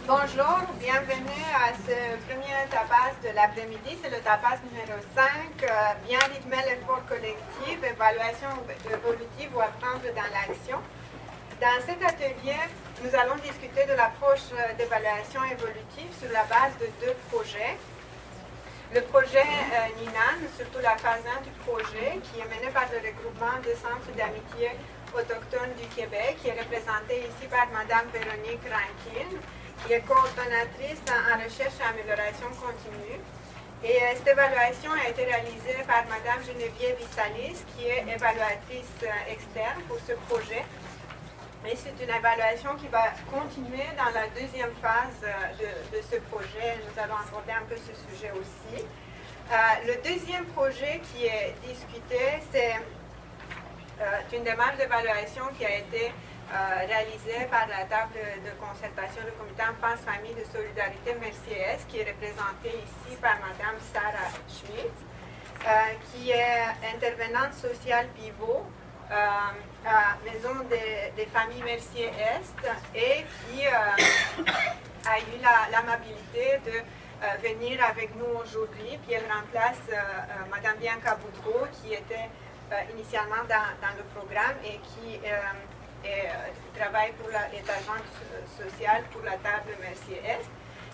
Bonjour, bienvenue à ce premier tapas de l'après-midi. C'est le tapas numéro 5, bien rythmer l'effort collectif, évaluation évolutive ou apprendre dans l'action. Dans cet atelier, nous allons discuter de l'approche d'évaluation évolutive sur la base de deux projets. Le projet NINAN, surtout la phase 1 du projet, qui est mené par le regroupement des centres d'amitié autochtones du Québec, qui est représenté ici par Mme Véronique Rankin, qui est coordonnatrice en recherche et amélioration continue. Et cette évaluation a été réalisée par Mme Geneviève Issalis, qui est évaluatrice externe pour ce projet. Et c'est une évaluation qui va continuer dans la deuxième phase de ce projet. Nous allons aborder un peu ce sujet aussi. Le deuxième projet qui est discuté, c'est une démarche d'évaluation qui a été réalisée par la table de concertation du comité Enfance-Famille de Solidarité Mercier-Est, qui est représentée ici par Mme Sarah Schmidt, qui est intervenante sociale pivot à Maison des familles Mercier-Est et qui a eu l'amabilité de venir avec nous aujourd'hui. Puis elle remplace Mme Bianca Boudreau, qui était initialement dans le programme et qui travaille pour est agente sociale pour la table Mercier-Est.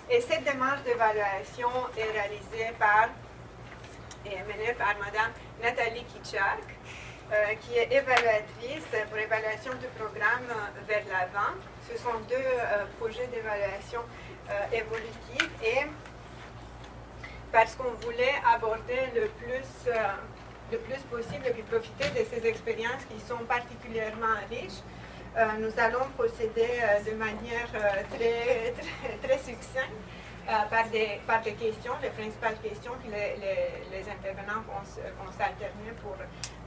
Et cette démarche d'évaluation est réalisée et menée par Mme Nathalie Kitchak, qui est évaluatrice pour évaluation du programme Vers l'avant. Ce sont deux projets d'évaluation évolutive et parce qu'on voulait aborder le plus possible et puis profiter de ces expériences qui sont particulièrement riches, nous allons procéder de manière très succincte par des questions, les principales questions, puis les intervenants vont s'alterner pour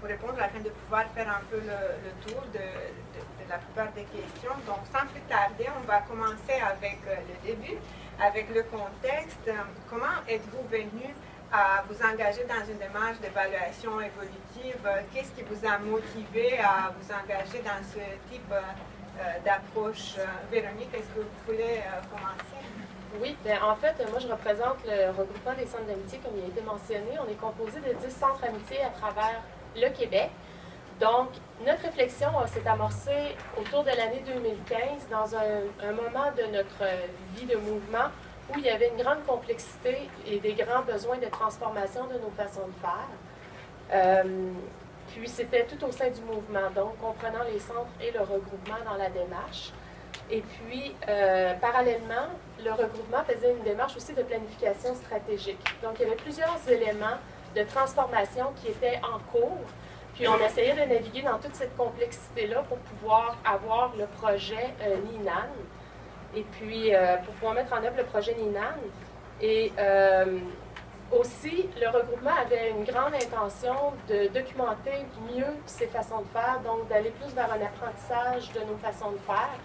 répondre afin de pouvoir faire un peu le tour de la plupart des questions. Donc, sans plus tarder, on va commencer avec le début, avec le contexte. Comment êtes-vous venu à vous engager dans une démarche d'évaluation évolutive? Qu'est-ce qui vous a motivé à vous engager dans ce type d'approche? Véronique, est-ce que vous voulez commencer? Oui, bien, en fait, moi, je représente le regroupement des centres d'amitié, comme il a été mentionné. On est composé de 10 centres d'amitié à travers le Québec. Donc, notre réflexion s'est amorcée autour de l'année 2015, dans un moment de notre vie de mouvement où il y avait une grande complexité et des grands besoins de transformation de nos façons de faire. Puis, c'était tout au sein du mouvement, donc comprenant les centres et le regroupement dans la démarche. Et puis, parallèlement, le regroupement faisait une démarche aussi de planification stratégique. Donc, il y avait plusieurs éléments de transformation qui étaient en cours. Puis, on essayait de naviguer dans toute cette complexité-là pour pouvoir avoir le projet NINAN. Et puis, pour pouvoir mettre en œuvre le projet NINAN. Et aussi, le regroupement avait une grande intention de documenter mieux ses façons de faire, donc d'aller plus vers un apprentissage de nos façons de faire.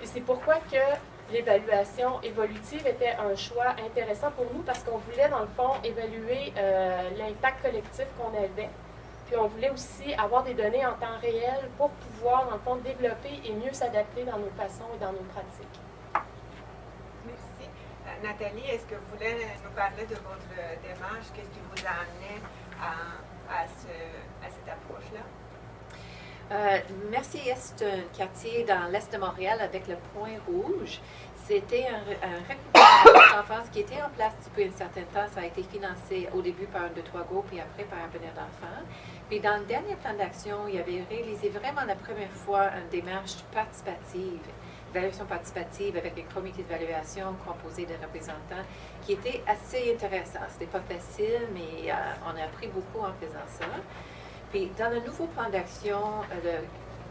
Et c'est pourquoi que l'évaluation évolutive était un choix intéressant pour nous, parce qu'on voulait, dans le fond, évaluer l'impact collectif qu'on avait. Puis on voulait aussi avoir des données en temps réel pour pouvoir, dans le fond, développer et mieux s'adapter dans nos façons et dans nos pratiques. Merci. Nathalie, est-ce que vous voulez nous parler de votre démarche? Qu'est-ce qui vous a amené à cette approche-là? Mercier-Est, un quartier dans l'est de Montréal avec le point rouge. C'était un regroupement d'enfance qui était en place depuis un certain temps. Ça a été financé au début par un de trois groupes et après par un Avenir d'enfants. Puis dans le dernier plan d'action, il avait réalisé vraiment la première fois une démarche participative, évaluation participative avec un comité d'évaluation composé de représentants qui était assez intéressant. C'était pas facile, mais on a appris beaucoup en faisant ça. Puis, dans le nouveau plan d'action,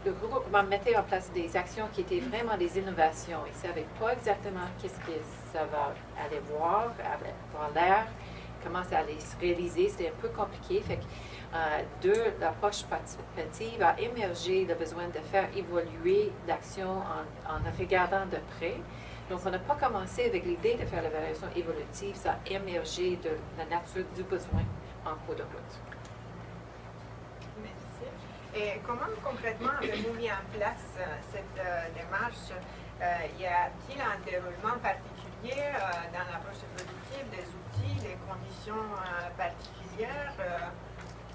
le gouvernement mettait en place des actions qui étaient vraiment des innovations. Ils ne savaient pas exactement qu'est-ce que ça va aller voir l'air, comment ça allait se réaliser. C'était un peu compliqué. Fait que l'approche participative a émergé le besoin de faire évoluer l'action en regardant de près. Donc, on n'a pas commencé avec l'idée de faire l'évaluation évolutive. Ça a émergé de la nature du besoin en cours de route. Et comment concrètement avez-vous mis en place cette démarche? Y a-t-il un déroulement particulier dans l'approche évolutive, des outils, des conditions particulières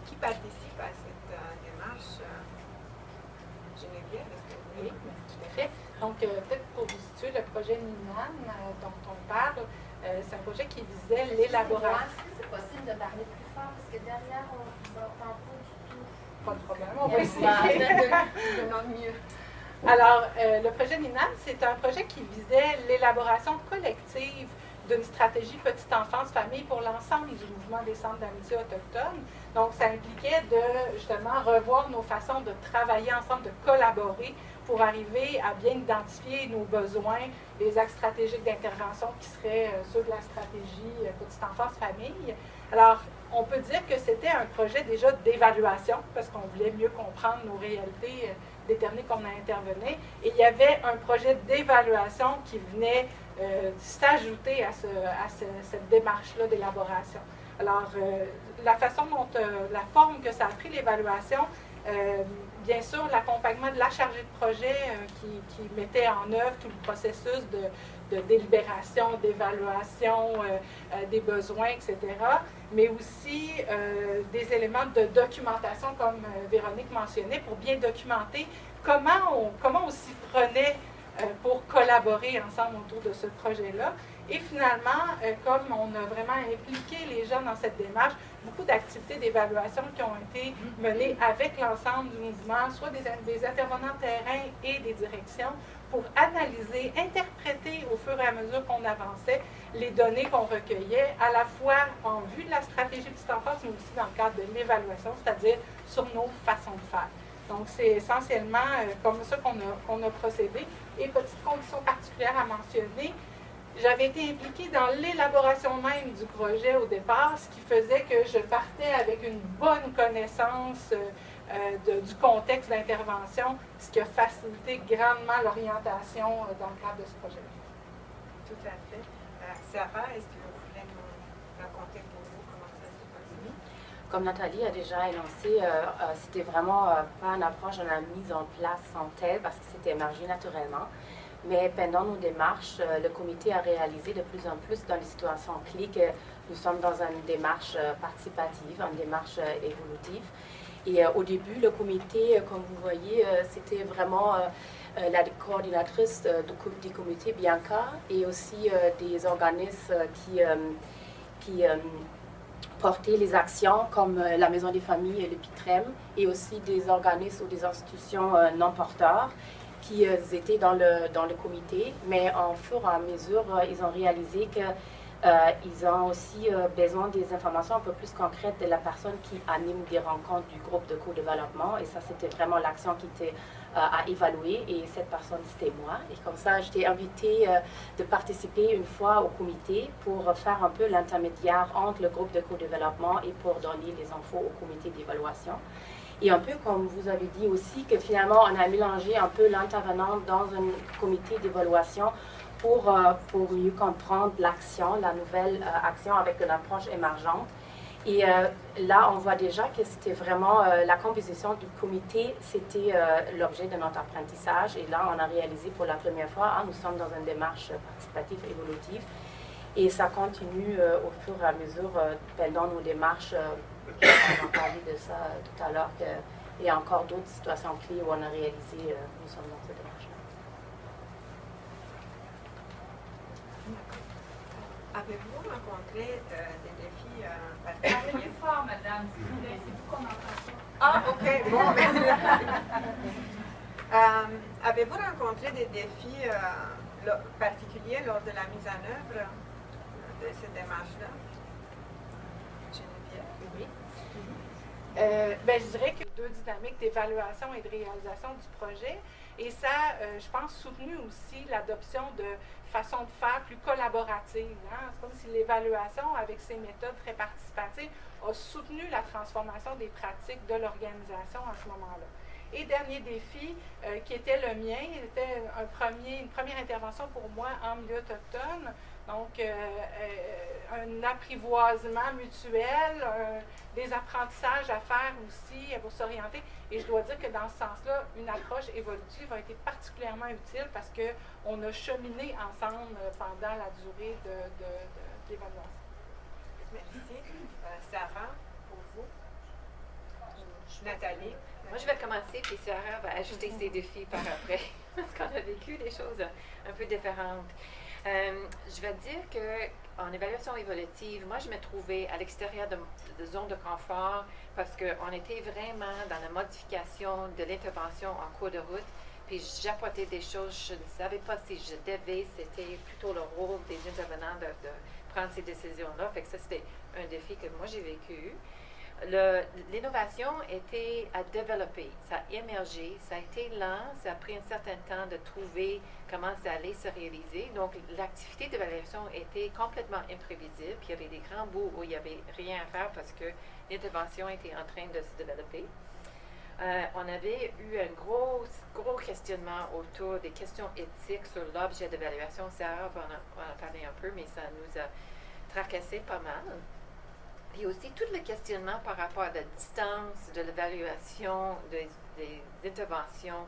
qui participent à cette démarche? Geneviève, est-ce que vous voulez? Oui, tout à fait. Donc, peut-être pour vous situer, le projet NINAN dont on parle, c'est un projet qui visait l'élaboration. Est-ce que c'est possible de parler plus fort? Parce que derrière, on ne vous entend pas du tout. Pas de problème, on va essayer. Je demande mieux. Alors, le projet NINAN, c'est un projet qui visait l'élaboration collective d'une stratégie petite enfance-famille pour l'ensemble du mouvement des centres d'amitié autochtones. Donc, ça impliquait de, justement, revoir nos façons de travailler ensemble, de collaborer pour arriver à bien identifier nos besoins, les axes stratégiques d'intervention qui seraient ceux de la stratégie petite enfance-famille. Alors, on peut dire que c'était un projet déjà d'évaluation, parce qu'on voulait mieux comprendre nos réalités, déterminer comment on intervenait. Et il y avait un projet d'évaluation qui venait s'ajouter à cette démarche-là d'élaboration. Alors, la façon dont, la forme que ça a pris l'évaluation, bien sûr, l'accompagnement de la chargée de projet qui mettait en œuvre tout le processus de délibération, d'évaluation des besoins, etc., mais aussi des éléments de documentation, comme Véronique mentionnait, pour bien documenter comment on s'y prenait pour collaborer ensemble autour de ce projet-là. Et finalement, comme on a vraiment impliqué les gens dans cette démarche, beaucoup d'activités d'évaluation qui ont été menées avec l'ensemble du mouvement, soit des intervenants terrain et des directions, pour analyser, interpréter au fur et à mesure qu'on avançait les données qu'on recueillait, à la fois en vue de la stratégie petite enfance, mais aussi dans le cadre de l'évaluation, c'est-à-dire sur nos façons de faire. Donc, c'est essentiellement comme ça qu'on a procédé. Et petite condition particulière à mentionner, j'avais été impliquée dans l'élaboration même du projet au départ, ce qui faisait que je partais avec une bonne connaissance du contexte d'intervention, ce qui a facilité grandement l'orientation dans le cadre de ce projet-là. Tout à fait. Sarah, est-ce que vous voulez nous raconter pour vous comment ça s'est passé? Comme Nathalie a déjà énoncé, c'était vraiment pas une approche de la mise en place en telle parce que c'était émergé naturellement. Mais pendant nos démarches, le comité a réalisé de plus en plus dans les situations clés que nous sommes dans une démarche participative, une démarche évolutive. Et au début, le comité, comme vous voyez, c'était vraiment la coordinatrice du comité Bianca et aussi des organismes qui portaient les actions comme la Maison des familles et le PITREM et aussi des organismes ou des institutions non porteurs qui étaient dans le comité, mais en fur et à mesure, ils ont réalisé qu'ils ont aussi besoin des informations un peu plus concrètes de la personne qui anime des rencontres du groupe de co-développement. Et ça, c'était vraiment l'action qui était à évaluer. Et cette personne, c'était moi. Et comme ça, j'étais invitée de participer une fois au comité pour faire un peu l'intermédiaire entre le groupe de co-développement et pour donner les infos au comité d'évaluation. Et un peu comme vous avez dit aussi, que finalement, on a mélangé un peu l'intervenant dans un comité d'évaluation pour mieux comprendre l'action, la nouvelle action avec une approche émergente. Et là, on voit déjà que c'était vraiment la composition du comité, c'était l'objet de notre apprentissage. Et là, on a réalisé pour la première fois, nous sommes dans une démarche participative évolutive. Et ça continue au fur et à mesure pendant nos démarches. On a parlé de ça tout à l'heure, qu'il y a encore d'autres situations clés où on a réalisé, nous sommes dans cette démarche-là. Avez-vous rencontré des défis Parlez particuliers? fort, madame, s'il vous plaît, c'est vous qu'on entend pas. Ah, OK, bon. Avez-vous rencontré des défis particuliers lors de la mise en œuvre de cette démarche-là? Geneviève? Oui. Je dirais que deux dynamiques d'évaluation et de réalisation du projet. Et ça, je pense, soutenu aussi l'adoption de façons de faire plus collaboratives. Hein? C'est comme si l'évaluation, avec ses méthodes très participatives, a soutenu la transformation des pratiques de l'organisation à ce moment-là. Et dernier défi, qui était le mien, était une première intervention pour moi en milieu autochtone, Donc, un apprivoisement mutuel, des apprentissages à faire aussi pour s'orienter. Et je dois dire que dans ce sens-là, une approche évolutive a été particulièrement utile parce qu'on a cheminé ensemble pendant la durée de l'évaluation. Merci. Sarah, pour vous. Nathalie. Moi, je vais commencer, puis Sarah va ajouter ses défis par après, parce qu'on a vécu des choses un peu différentes. Je vais dire qu'en évaluation évolutive, moi, je me trouvais à l'extérieur de zone de confort parce qu'on était vraiment dans la modification de l'intervention en cours de route, puis j'apportais des choses, je ne savais pas si je devais, c'était plutôt le rôle des intervenants de prendre ces décisions-là. Fait que ça, c'était un défi que moi, j'ai vécu. L'innovation était à développer, ça a émergé, ça a été lent, ça a pris un certain temps de trouver comment ça allait se réaliser. Donc, l'activité d'évaluation était complètement imprévisible, puis il y avait des grands bouts où il n'y avait rien à faire parce que l'intervention était en train de se développer. On avait eu un gros questionnement autour des questions éthiques sur l'objet d'évaluation. Sarah va en parler un peu, mais ça nous a tracassé pas mal. Puis aussi, tout le questionnement par rapport à la distance de l'évaluation des interventions.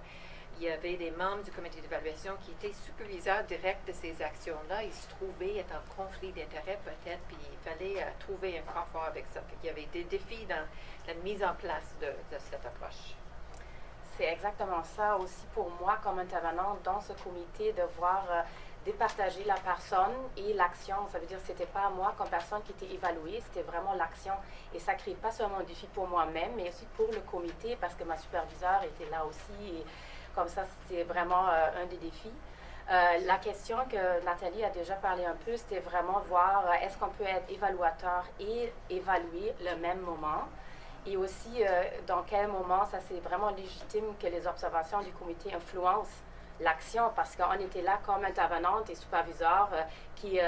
Il y avait des membres du comité d'évaluation qui étaient superviseurs directs de ces actions-là. Ils se trouvaient être en conflit d'intérêts peut-être, puis il fallait trouver un confort avec ça. Puis il y avait des défis dans la mise en place de cette approche. C'est exactement ça aussi pour moi comme intervenante dans ce comité, de voir départager la personne et l'action. Ça veut dire que ce n'était pas moi comme personne qui était évaluée, c'était vraiment l'action. Et ça crée pas seulement un défi pour moi-même, mais aussi pour le comité, parce que ma superviseure était là aussi. Et comme ça, c'était vraiment un des défis. La question que Nathalie a déjà parlé un peu, c'était vraiment voir est-ce qu'on peut être évaluateur et évaluer le même moment. Et aussi, dans quel moment ça c'est vraiment légitime que les observations du comité influencent l'action, parce qu'on était là comme intervenante et superviseurs qui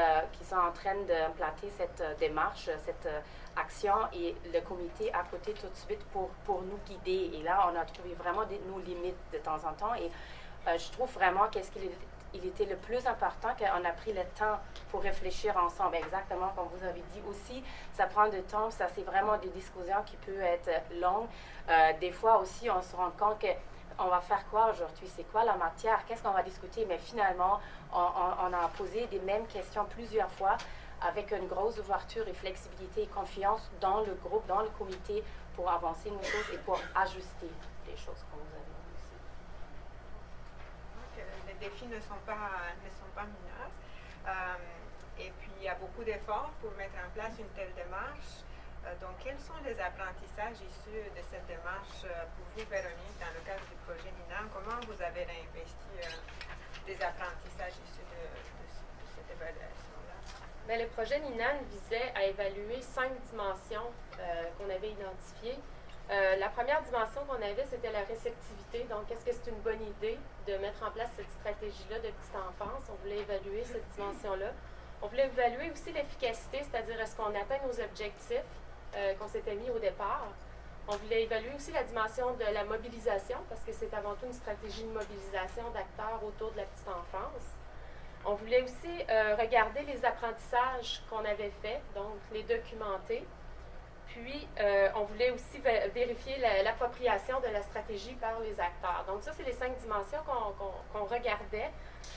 sont en train d'implanter cette démarche, cette action, et le comité à côté tout de suite pour nous guider. Et là, on a trouvé vraiment nos limites de temps en temps. Et je trouve vraiment il était le plus important qu'on a pris le temps pour réfléchir ensemble. Exactement comme vous avez dit aussi, ça prend du temps, ça c'est vraiment des discussions qui peuvent être longues. Des fois aussi, on se rend compte que on va faire quoi aujourd'hui? C'est quoi la matière? Qu'est-ce qu'on va discuter? Mais finalement, on a posé les mêmes questions plusieurs fois avec une grosse ouverture et flexibilité et confiance dans le groupe, dans le comité pour avancer nos choses et pour ajuster les choses comme vous avez dit aussi. Donc, les défis ne sont pas mineurs. Et puis, il y a beaucoup d'efforts pour mettre en place une telle démarche. Donc, quels sont les apprentissages issus de cette démarche pour vous, Véronique, dans le cadre du projet NINAM? Comment vous avez investi des apprentissages issus de cette évaluation-là? Bien, le projet NINAM visait à évaluer 5 dimensions qu'on avait identifiées. La première dimension qu'on avait, c'était la réceptivité. Donc, est-ce que c'est une bonne idée de mettre en place cette stratégie-là de petite enfance? On voulait évaluer cette dimension-là. On voulait évaluer aussi l'efficacité, c'est-à-dire est-ce qu'on atteint nos objectifs qu'on s'était mis au départ. On voulait évaluer aussi la dimension de la mobilisation, parce que c'est avant tout une stratégie de mobilisation d'acteurs autour de la petite enfance. On voulait aussi regarder les apprentissages qu'on avait faits, donc les documenter. Puis, on voulait aussi vérifier l'appropriation de la stratégie par les acteurs. Donc, ça, c'est les 5 dimensions qu'on regardait.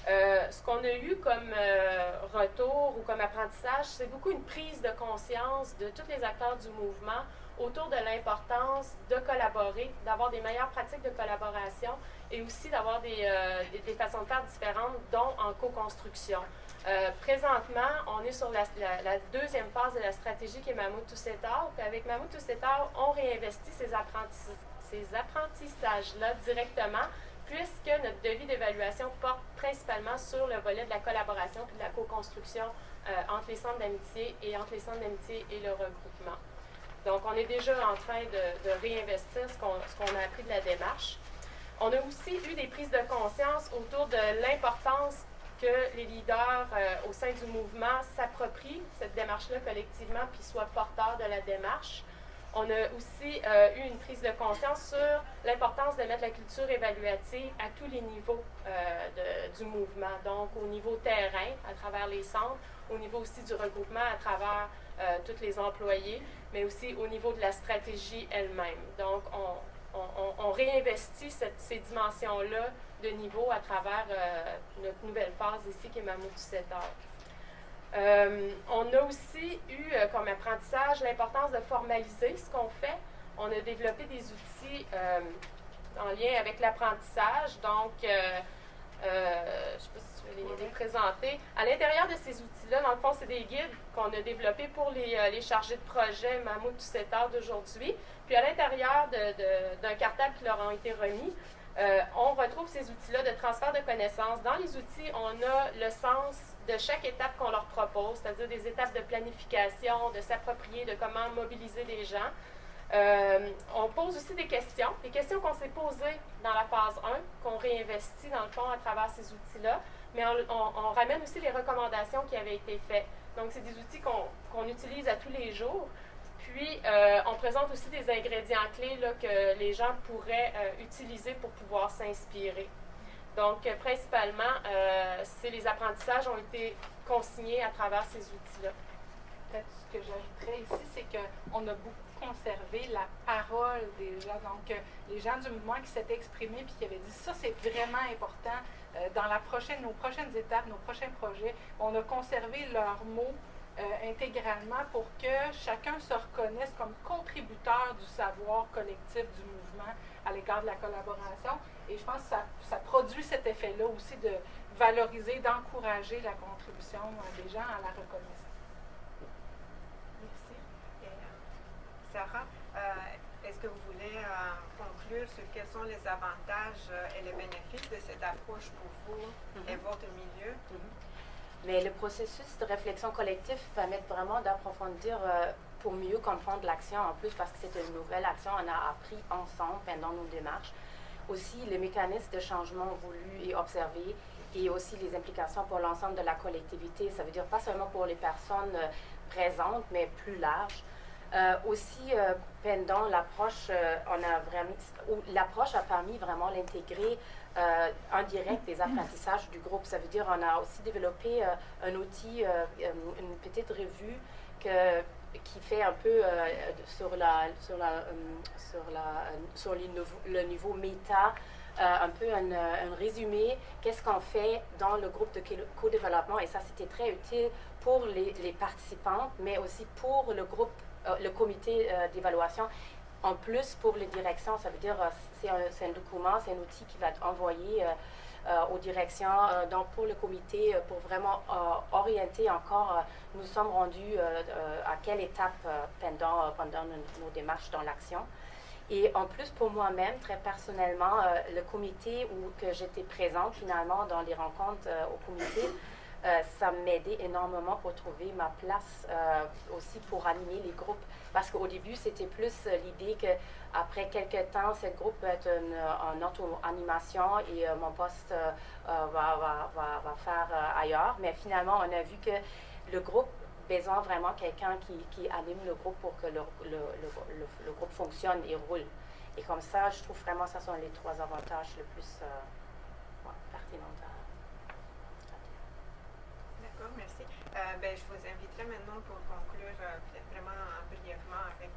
Ce qu'on a eu comme retour ou comme apprentissage, c'est beaucoup une prise de conscience de tous les acteurs du mouvement autour de l'importance de collaborer, d'avoir des meilleures pratiques de collaboration et aussi d'avoir des façons de faire différentes, dont en co-construction. Présentement, on est sur la deuxième phase de la stratégie qui est Mammouth to Settle. Puis avec Mammouth to Settle, on réinvestit ces apprentissages-là directement, puisque notre devis d'évaluation porte principalement sur le volet de la collaboration et de la co-construction entre les centres d'amitié et entre les centres d'amitié et le regroupement. Donc, on est déjà en train de réinvestir ce qu'on a appris de la démarche. On a aussi eu des prises de conscience autour de l'importance que les leaders au sein du mouvement s'approprient cette démarche-là collectivement puis soient porteurs de la démarche. On a aussi eu une prise de conscience sur l'importance de mettre la culture évaluative à tous les niveaux du mouvement. Donc, au niveau terrain, à travers les centres, au niveau aussi du regroupement, à travers tous les employés, mais aussi au niveau de la stratégie elle-même. Donc, on réinvestit ces dimensions-là de niveau à travers notre nouvelle phase ici qui est Mammouth du 7 heures. On a aussi eu comme apprentissage l'importance de formaliser ce qu'on fait. On a développé des outils en lien avec l'apprentissage. Donc, je ne sais pas si tu veux les présenter. À l'intérieur de ces outils-là, dans le fond, c'est des guides qu'on a développés pour les chargés de projet Mammouth du 7 heures d'aujourd'hui. Puis à l'intérieur d'un cartable qui leur a été remis, on retrouve ces outils-là de transfert de connaissances. Dans les outils, on a le sens de chaque étape qu'on leur propose, c'est-à-dire des étapes de planification, de s'approprier, de comment mobiliser les gens. On pose aussi des questions qu'on s'est posées dans la phase 1, qu'on réinvestit dans le fond à travers ces outils-là, mais on ramène aussi les recommandations qui avaient été faites. Donc, c'est des outils qu'on utilise à tous les jours. Puis, on présente aussi des ingrédients clés là, que les gens pourraient utiliser pour pouvoir s'inspirer. Donc, principalement, les apprentissages ont été consignés à travers ces outils-là. Peut-être ce que j'ajouterais ici, c'est qu'on a beaucoup conservé la parole des gens. Donc, les gens du mouvement qui s'étaient exprimés puis qui avaient dit ça, c'est vraiment important dans nos prochaines étapes, nos prochains projets. On a conservé leurs mots intégralement pour que chacun se reconnaisse comme contributeur du savoir collectif du mouvement à l'égard de la collaboration. Et je pense que ça produit cet effet-là aussi de valoriser, d'encourager la contribution des gens à la reconnaissance. Merci. Et, Sarah, est-ce que vous voulez conclure sur quels sont les avantages et les bénéfices de cette approche pour vous et votre milieu? Mais le processus de réflexion collective permet vraiment d'approfondir pour mieux comprendre l'action en plus parce que c'est une nouvelle action, on a appris ensemble pendant nos démarches. Aussi, les mécanismes de changement voulus et observés et aussi les implications pour l'ensemble de la collectivité, ça veut dire pas seulement pour les personnes présentes, mais plus large. Aussi, pendant l'approche, l'approche a permis vraiment d'intégrer en direct des apprentissages du groupe. Ça veut dire on a aussi développé un outil, une petite revue qui fait un peu sur le niveau méta, un peu un résumé, qu'est-ce qu'on fait dans le groupe de co-développement. Et ça, c'était très utile pour les participantes, mais aussi pour le groupe, le comité d'évaluation. En plus, pour les directions, ça veut dire c'est un document, c'est un outil qui va être envoyé aux directions. Donc, pour le comité, pour vraiment orienter encore, nous sommes rendus à quelle étape pendant nos démarches dans l'action. Et en plus, pour moi-même, très personnellement, le comité que j'étais présente finalement dans les rencontres au comité, ça m'aidait énormément pour trouver ma place aussi pour animer les groupes. Parce qu'au début, c'était plus l'idée qu'après quelques temps, ce groupe peut être en auto-animation et mon poste va faire ailleurs. Mais finalement, on a vu que le groupe besoin vraiment quelqu'un qui anime le groupe pour que le groupe fonctionne et roule. Et comme ça, je trouve vraiment que ce sont les trois avantages les plus pertinents. D'accord, merci. Je vous inviterai maintenant pour conclure vraiment brièvement avec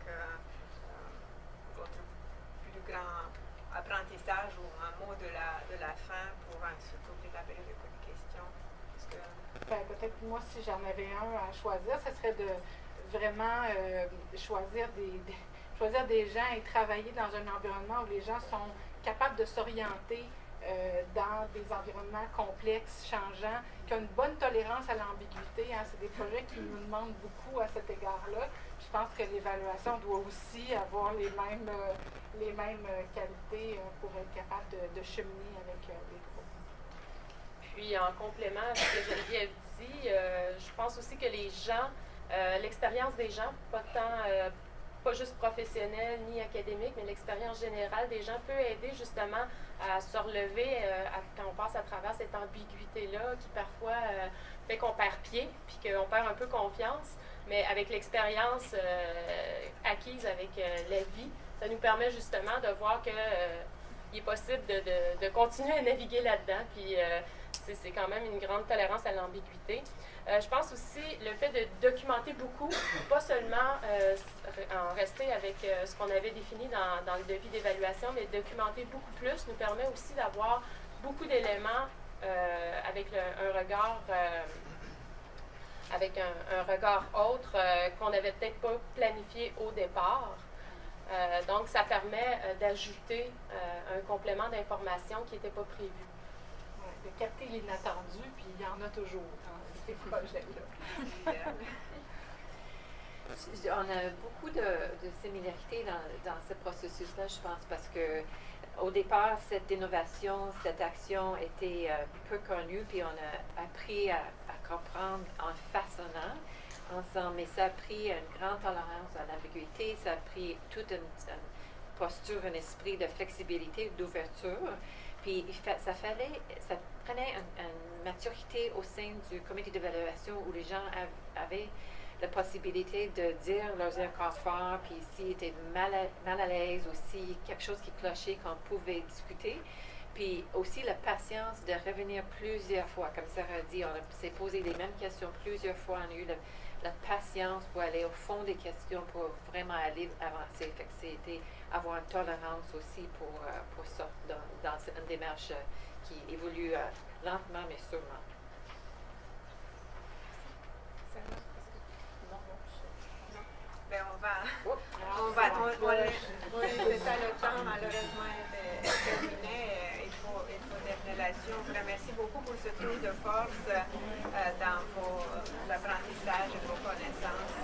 votre plus grand apprentissage ou un mot de la fin pour ensuite ouvrir la période de questions. Peut-être moi, si j'en avais un à choisir, ce serait de vraiment choisir des gens et travailler dans un environnement où les gens sont capables de s'orienter dans des environnements complexes, changeants, qui ont une bonne tolérance à l'ambiguïté. Hein. C'est des projets qui nous demandent beaucoup à cet égard-là. Je pense que l'évaluation doit aussi avoir les mêmes qualités pour être capable de cheminer avec les groupes. Puis, en complément à ce que Geneviève dit, je pense aussi que les gens, l'expérience des gens, pas juste professionnelle ni académique, mais l'expérience générale des gens peut aider justement à se relever quand on passe à travers cette ambiguïté-là qui parfois fait qu'on perd pied puis qu'on perd un peu confiance. Mais avec l'expérience acquise avec la vie, ça nous permet justement de voir qu'il est possible de continuer à naviguer là-dedans. Puis c'est quand même une grande tolérance à l'ambiguïté. Je pense aussi le fait de documenter beaucoup, pas seulement en rester avec ce qu'on avait défini dans le devis d'évaluation, mais documenter beaucoup plus nous permet aussi d'avoir beaucoup d'éléments avec un regard autre qu'on n'avait peut-être pas planifié au départ. Donc, ça permet d'ajouter un complément d'information qui n'était pas prévu. De capter l'inattendu, puis il y en a toujours dans ces projets-là. On a beaucoup de similarités dans ce processus-là, je pense, parce que au départ, cette innovation, cette action était peu connue, puis on a appris à comprendre en façonnant ensemble. Mais ça a pris une grande tolérance à l'ambiguïté, ça a pris toute une posture, un esprit de flexibilité, d'ouverture. Puis ça prenait une maturité au sein du comité d'évaluation où les gens avaient la possibilité de dire leurs inconforts, puis s'ils étaient mal à l'aise, ou si quelque chose qui clochait, qu'on pouvait discuter. Puis aussi la patience de revenir plusieurs fois. Comme Sarah a dit, on s'est posé les mêmes questions plusieurs fois. On a eu la patience pour aller au fond des questions, pour vraiment aller avancer. Fait que c'était avoir une tolérance aussi pour ça, dans une démarche qui évolue lentement mais sûrement. Ben, oui, c'est ça, le temps malheureusement est terminé. Il faut terminer là-dessus. On vous remercie beaucoup pour ce tour de force dans vos apprentissages et vos connaissances.